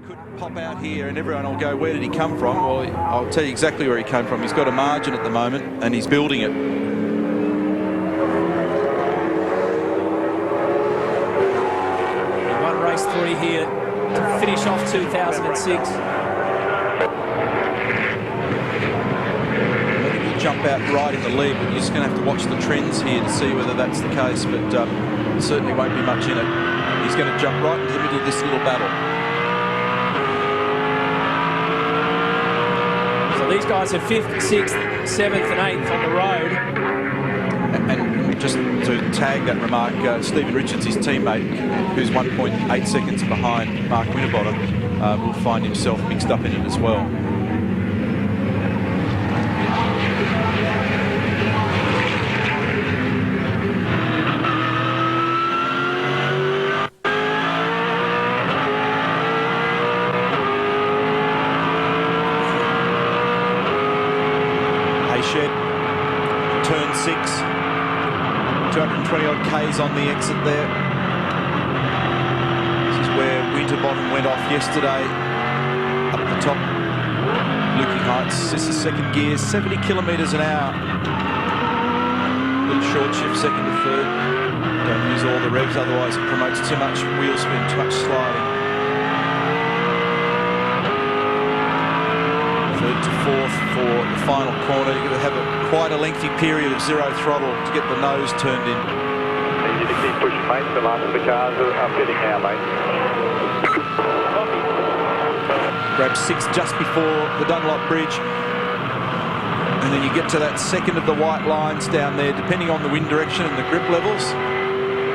could pop out here and everyone will go, where did he come from? Well, I'll tell you exactly where he came from. He's got a margin at the moment and he's building it. He won race 3 here to finish off 2006. I think he'll jump out right in the lead, but you're just going to have to watch the trends here to see whether that's the case, but there certainly won't be much in it. He's going to jump right into the middle of this little battle. So these guys are 5th, 6th, 7th and 8th on the road. And just to tag that remark, Stephen Richards, his teammate, who's 1.8 seconds behind Mark Winterbottom, will find himself mixed up in it as well. Shed, turn 6, 220 odd Ks on the exit there. This is where Winterbottom went off yesterday, up the top, Lukey Heights. This is second gear, 70 kilometres an hour. Little short shift, second to third. Don't use all the revs, otherwise it promotes too much wheel spin, too much sliding. Third to fourth for the final corner. You're going to have quite a lengthy period of zero throttle to get the nose turned in. Easy to keep pushing, mate. The last of the cars are fitting now, mate. Grab 6 just before the Dunlop Bridge. And then you get to that second of the white lines down there, depending on the wind direction and the grip levels,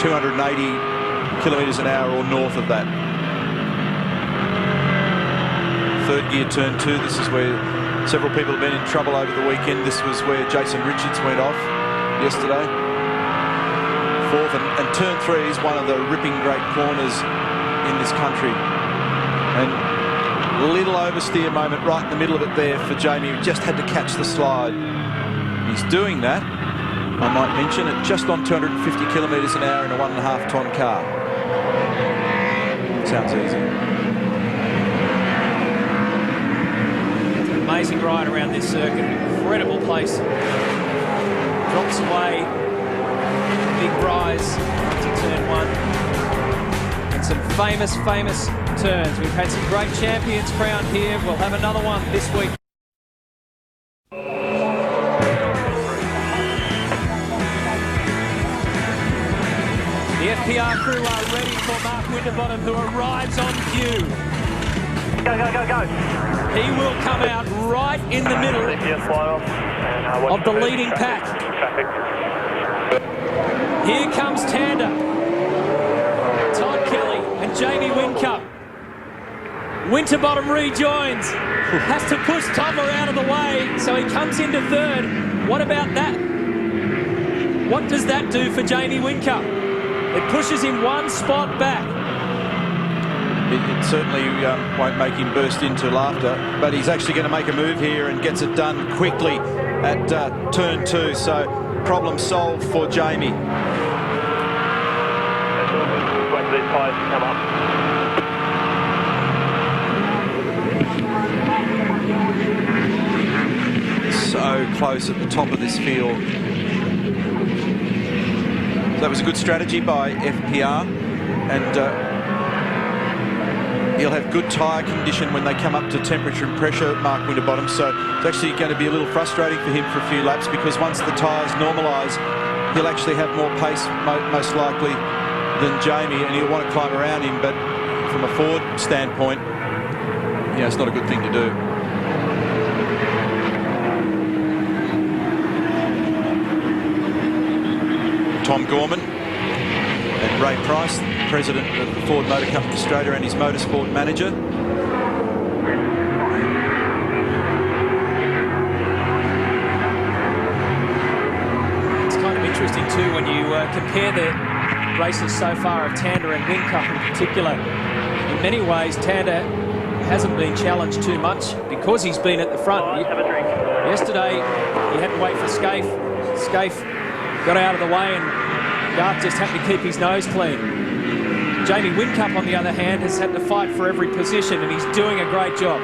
280 kilometres an hour or north of that. Third gear, turn 2. This is where several people have been in trouble over the weekend. This was where Jason Richards went off yesterday. Fourth, and turn 3 is one of the ripping great corners in this country. And a little oversteer moment right in the middle of it there for Jamie, who just had to catch the slide. He's doing that, I might mention, at just on 250 kilometres an hour in a 1.5 tonne car. Sounds easy. Amazing ride around this circuit, incredible place. Drops away, big rise to turn 1. And some famous turns. We've had some great champions crowned here. We'll have another one this week. The FPR crew are ready for Mark Winterbottom, who arrives on cue. Go, go, go, go. He will come out right in the middle of the leading pack. Here comes Tander, Todd Kelly and Jamie Whincup. Winterbottom rejoins, has to push Tomer out of the way, so he comes into third. What about that? What does that do for Jamie Whincup? It pushes him 1 spot back. It certainly won't make him burst into laughter, but he's actually going to make a move here and gets it done quickly at turn 2. So problem solved for Jamie. Wait for these tyres to come up. So close at the top of this field. So that was a good strategy by FPR, and he'll have good tyre condition when they come up to temperature and pressure, Mark Winterbottom, so it's actually going to be a little frustrating for him for a few laps, because once the tyres normalise, he'll actually have more pace, most likely, than Jamie, and he'll want to climb around him, but from a Ford standpoint, yeah, it's not a good thing to do. Tom Gorman and Ray Price, president of the Ford Motor Company Australia and his motorsport manager. It's kind of interesting too when you compare the races so far of Tander and Whincup in particular. In many ways, Tander hasn't been challenged too much because he's been at the front. Have a drink. Yesterday, he had to wait for Scaife. Scaife got out of the way and Garth just had to keep his nose clean. Jamie Whincup, on the other hand, has had to fight for every position, and he's doing a great job.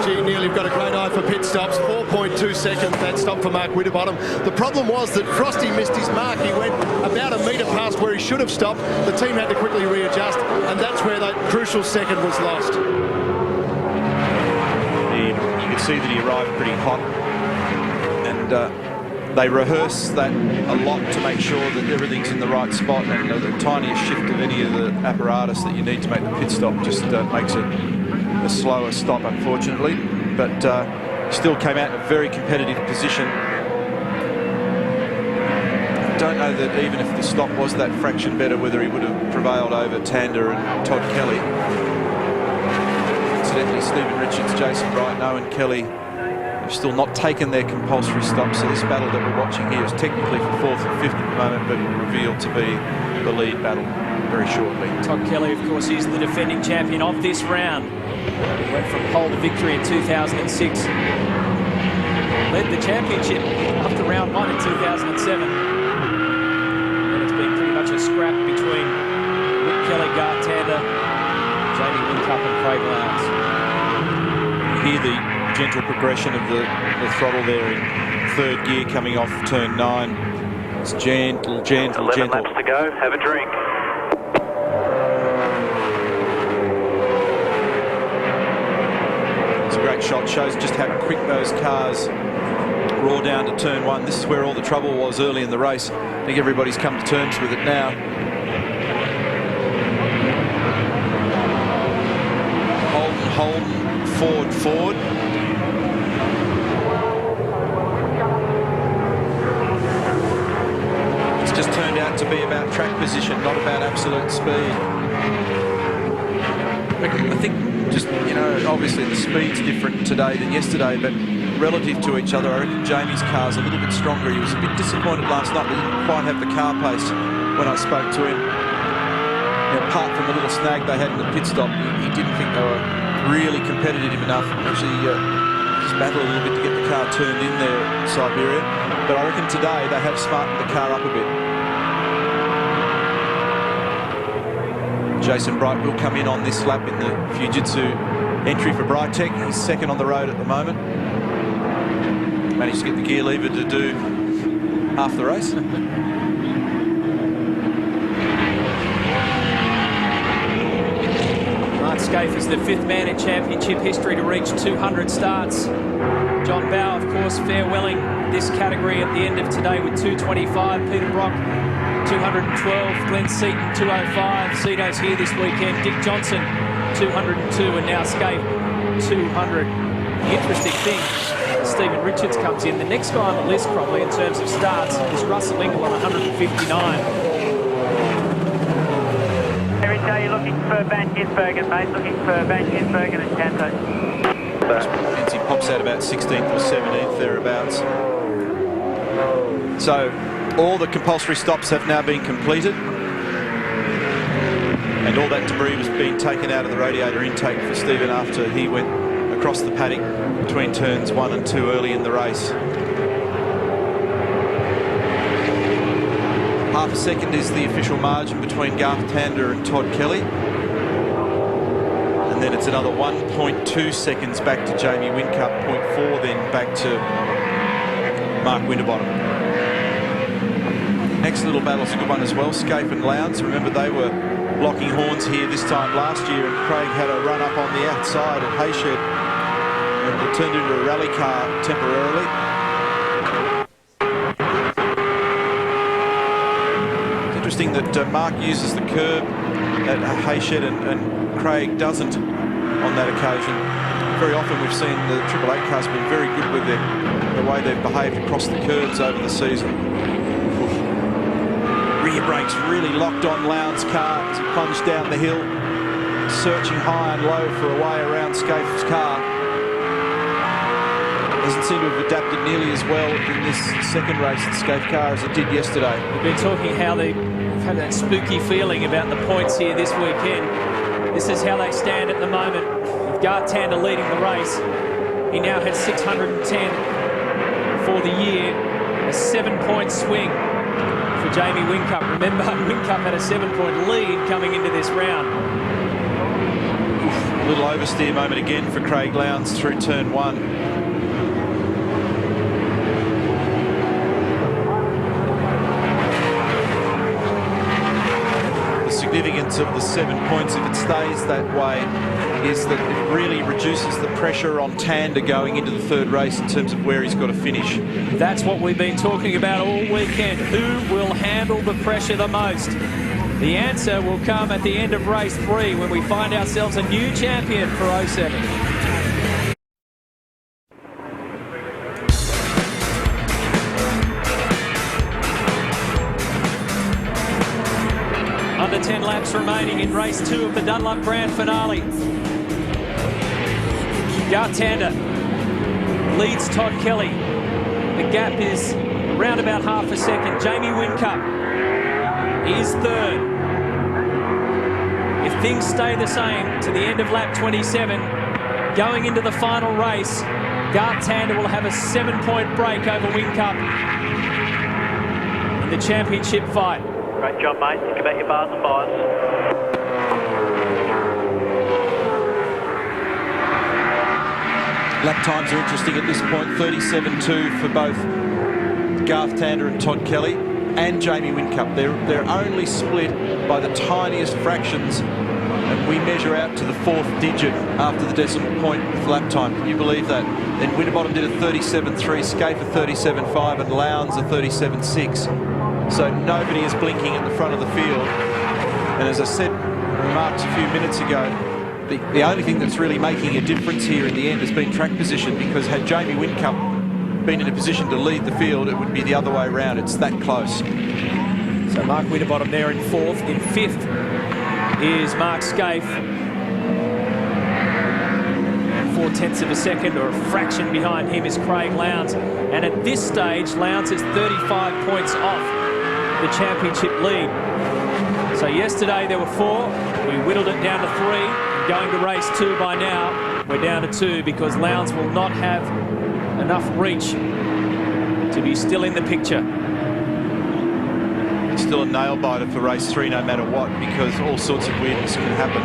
Gee, Neil, you've got a great eye for pit stops. 4.2 seconds, that stop for Mark Winterbottom. The problem was that Frosty missed his mark. He went about a metre past where he should have stopped. The team had to quickly readjust, and that's where that crucial second was lost. You could see that he arrived pretty hot, and they rehearse that a lot to make sure that everything's in the right spot, and the tiniest shift of any of the apparatus that you need to make the pit stop just makes it a slower stop, unfortunately. But still came out in a very competitive position. I don't know that even if the stop was that fraction better, whether he would have prevailed over Tander and Todd Kelly. Incidentally, Stephen Richards, Jason Bright, and Kelly have still not taken their compulsory stops, so this battle that we're watching here is technically for 4th and 5th at the moment, but revealed to be the lead battle very shortly. Todd Kelly, of course, is the defending champion of this round. He went from pole to victory in 2006. Led the championship after round 1 in 2007. And it's been pretty much a scrap between Rick Kelly, Garth Tander, Jamie Whincup and Craig Lowndes. You hear the gentle progression of the throttle there in 3rd gear coming off turn 9. It's gentle. 11 laps to go. Have a drink. It's a great shot. Shows just how quick those cars roar down to turn 1. This is where all the trouble was early in the race. I think everybody's come to terms with it now. Holden, Ford. It's just turned out to be about track position, not about absolute speed. I think just, obviously the speed's different today than yesterday, but relative to each other, I reckon Jamie's car's a little bit stronger. He was a bit disappointed last night that he didn't quite have the car pace when I spoke to him. Apart from the little snag they had in the pit stop, he didn't think they were really competitive enough. Actually, just battled a little bit to get the car turned in there at Siberia. But I reckon today they have smartened the car up a bit. Jason Bright will come in on this lap in the Fujitsu entry for Brightech. He's 2nd on the road at the moment. Managed to get the gear lever to do half the race. Scaife is the 5th man in championship history to reach 200 starts. John Bowe, of course, farewelling this category at the end of today with 225. Peter Brock, 212. Glenn Seaton, 205. Cito's here this weekend. Dick Johnson, 202. And now Scaife, 200. The interesting thing, Stephen Richards comes in. The next guy on the list, probably, in terms of starts, is Russell Ingall on 159. You're looking for Van Gisbergen, mate. Looking for Van Gisbergen and Canto. He pops out about 16th or 17th, thereabouts. So all the compulsory stops have now been completed. And all that debris was being taken out of the radiator intake for Stephen after he went across the paddock between turns 1 and 2 early in the race. Half a second is the official margin between Garth Tander and Todd Kelly. And then it's another 1.2 seconds back to Jamie Whincup, 0.4 then back to Mark Winterbottom. Next little battle's a good one as well, Scaife and Lowndes. Remember they were locking horns here this time last year, and Craig had a run up on the outside at Hayshed and it turned into a rally car temporarily. Interesting that Mark uses the curb at Hayshed and Craig doesn't on that occasion. Very often we've seen the Triple 8 cars been very good with the way they've behaved across the curbs over the season. Rear brakes really locked on Lowndes' car as he plunged down the hill, searching high and low for a way around Scaife's car. Doesn't seem to have adapted nearly as well in this second race at Scaife car as it did yesterday. We've been talking how they've had that spooky feeling about the points here this weekend. This is how they stand at the moment. With Garth Tander leading the race, he now has 610 for the year, a 7-point swing for Jamie Whincup. Remember, Whincup had a 7-point lead coming into this round. A little oversteer moment again for Craig Lowndes through turn 1. Significance of the 7 points, if it stays that way, is that it really reduces the pressure on Tander going into the third race in terms of where he's got to finish. That's what we've been talking about all weekend. Who will handle the pressure the most? The answer will come at the end of race 3 when we find ourselves a new champion for 07. Under 10 laps remaining in race 2 of the Dunlop Grand Finale. Garth Tander leads Todd Kelly. The gap is round about half a second. Jamie Whincup is third. If things stay the same to the end of lap 27, going into the final race, Garth Tander will have a 7-point break over Whincup in the championship fight. Great job, mate. Think about your bars and bars. Lap times are interesting at this point. 37.2 for both Garth Tander and Todd Kelly and Jamie Whincup. They're only split by the tiniest fractions, and we measure out to the 4th digit after the decimal point with lap time. Can you believe that? Then Winterbottom did a 37.3, Scaife a 37.5, and Lowndes a 37.6. So nobody is blinking at the front of the field. And as I said, remarks a few minutes ago, the only thing that's really making a difference here in the end has been track position, because had Jamie Whincup been in a position to lead the field, it would be the other way around. It's that close. So Mark Winterbottom there in 4th. In 5th is Mark Scaife. 4/10 of a second, or a fraction behind him, is Craig Lowndes. And at this stage, Lowndes is 35 points off the championship lead. So yesterday there were 4. We whittled it down to 3. Going to race 2 by now, we're down to 2, because Lowndes will not have enough reach to be still in the picture. It's still a nail biter for race 3 no matter what, because all sorts of weirdness can happen.